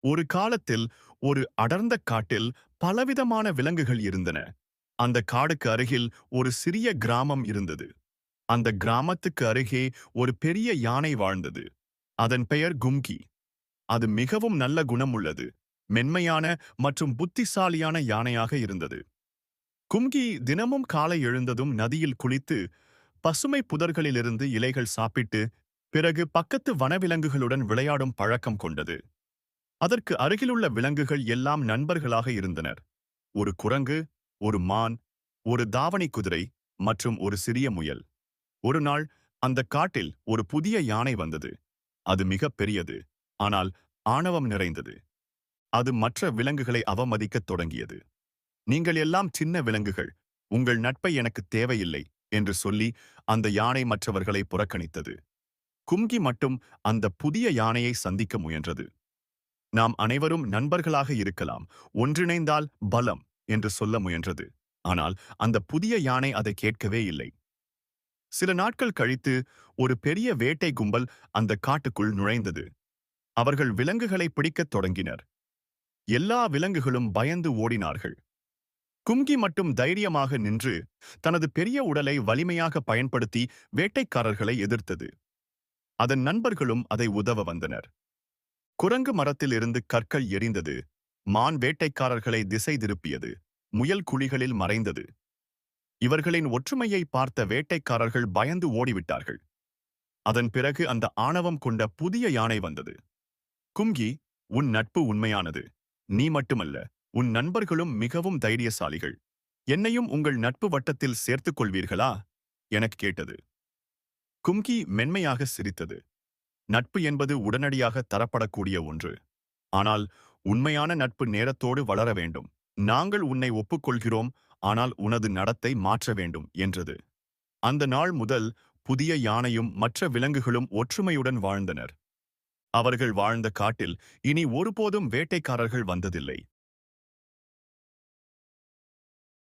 ஒரு காலத்தில் ஒரு அடர்ந்த காட்டில் பலவிதமான விலங்குகள் இருந்தன. அந்த காடுக்கு அருகில் ஒரு சிறிய கிராமம் இருந்தது. அந்த கிராமத்துக்கு அருகே ஒரு பெரிய யானை வாழ்ந்தது. அதன் பெயர் கும்கி. அது மிகவும் நல்ல குணம் உள்ளது, மென்மையான மற்றும் புத்திசாலியான யானையாக இருந்தது. கும்கி தினமும் காலை எழுந்ததும் நதியில் குளித்து, பசுமை புதர்களிலிருந்து இலைகள் சாப்பிட்டு, பிறகு பக்கத்து வனவிலங்குகளுடன் விளையாடும் பழக்கம் கொண்டது. அதற்கு அருகிலுள்ள விலங்குகள் எல்லாம் நண்பர்களாக இருந்தனர். ஒரு குரங்கு, ஒரு மான், ஒரு தாவணி குதிரை மற்றும் ஒரு சிறிய முயல். ஒரு நாள் அந்த காட்டில் ஒரு புதிய யானை வந்தது. அது மிகப் பெரியது, ஆனால் ஆணவம் நிறைந்தது. அது மற்ற விலங்குகளை அவமதிக்கத் தொடங்கியது. நீங்கள் எல்லாம் சின்ன விலங்குகள், உங்கள் நட்பை எனக்கு தேவையில்லை என்று சொல்லி அந்த யானை மற்றவர்களை புறக்கணித்தது. கும்கி மட்டும் அந்த புதிய யானையை சந்திக்க முயன்றது. நாம் அனைவரும் நண்பர்களாக இருக்கலாம், ஒன்றிணைந்தால் பலம் என்று சொல்ல முயன்றது. ஆனால் அந்த புதிய யானை அதை கேட்கவே இல்லை. சில நாட்கள் கழித்து ஒரு பெரிய வேட்டை கும்பல் அந்த காட்டுக்குள் நுழைந்தது. அவர்கள் விலங்குகளை பிடிக்கத் தொடங்கினர். எல்லா விலங்குகளும் பயந்து ஓடினார்கள். கும்கி மட்டும் தைரியமாக நின்று தனது பெரிய உடலை வலிமையாக பயன்படுத்தி வேட்டைக்காரர்களை எதிர்த்தது. அதன் நண்பர்களும் அதை உதவ வந்தனர். குரங்கு மரத்தில் இருந்து கற்கள் எரிந்தது. மான் வேட்டைக்காரர்களை திசை திருப்பியது. முயல் குழிகளில் மறைந்தது. இவர்களின் ஒற்றுமையை பார்த்த வேட்டைக்காரர்கள் பயந்து ஓடிவிட்டார்கள். அதன் பிறகு அந்த ஆணவம் கொண்ட புதிய யானை வந்தது. கும்கி, உன் நட்பு உண்மையானது. நீ மட்டுமல்ல, உன் நண்பர்களும் மிகவும் தைரியசாலிகள். என்னையும் உங்கள் நட்பு வட்டத்தில் சேர்த்துக் கொள்வீர்களா? எனக் கேட்டது. கும்கி மென்மையாக சிரித்தது. நட்பு என்பது உடனடியாக தரப்படக்கூடிய ஒன்று. ஆனால் உண்மையான நட்பு நேரத்தோடு வளர வேண்டும். நாங்கள் உன்னை ஒப்புக்கொள்கிறோம், ஆனால் உனது நடத்தை மாற்ற வேண்டும் என்றது. அந்த நாள் முதல் புதிய யானையும் மற்ற விலங்குகளும் ஒற்றுமையுடன் வாழ்ந்தனர். அவர்கள் வாழ்ந்த காட்டில் இனி ஒருபோதும் வேட்டைக்காரர்கள் வந்ததில்லை.